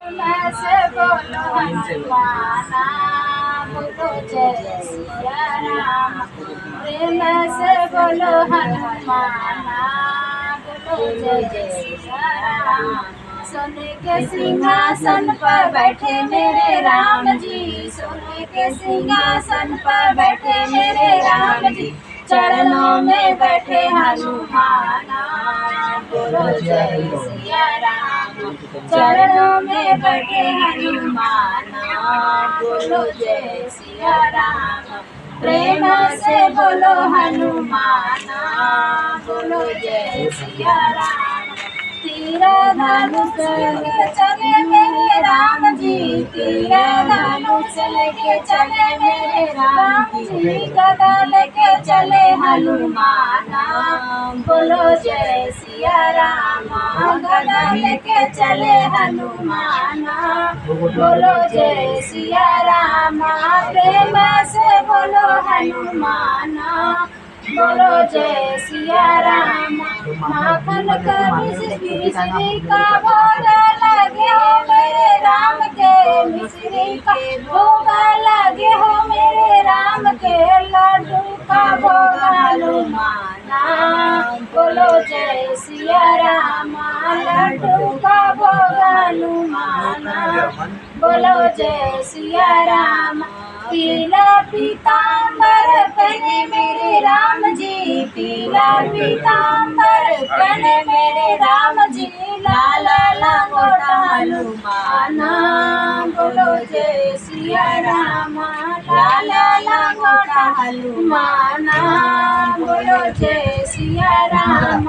मैं से बोलो हनुमाना, बोलो जय सिया राम। प्रेम से बोलो हनुमाना, बोलो जय सिया राम। सोने के सिंहासन पर बैठे मेरे राम जी, सोने के सिंहासन पर बैठे मेरे राम जी। चरणों में बैठे हनुमाना, बोलो जय सिया राम। चरणों में बैठे हनुमाना, बोलो जय सिया राम। प्रेम से बोलो हनुमाना, बोलो जय सिया राम। तीर धनुष लेके चले मेरे राम जी, तीर धनुष लेके चले मेरे राम जी। गदा लेके चले हनुमाना, बोलो जय सिया राम। गदा लेके चले हनुमाना, बोलो जय सिया राम। प्रेम से बोलो हनुमाना, बोलो जय सिया राम। माखन का मिश्री का भोग लगे हो मेरे राम के, मिश्री का भोग लगे हो मेरे राम के। लड्डू का भोग हनुमाना, बोलो जय सिया राम। लड्डू का भोग हनुमाना, बोलो जय सिया राम। पीला पीताम्बर पहने मेरे राम जी, पीला पीताम्बर पहने मेरे राम जी। लाला लंगोटा हनुमाना, बोलो जय सिया राम। लाला लंगोटा हनुमाना, बोलो जय सिया राम।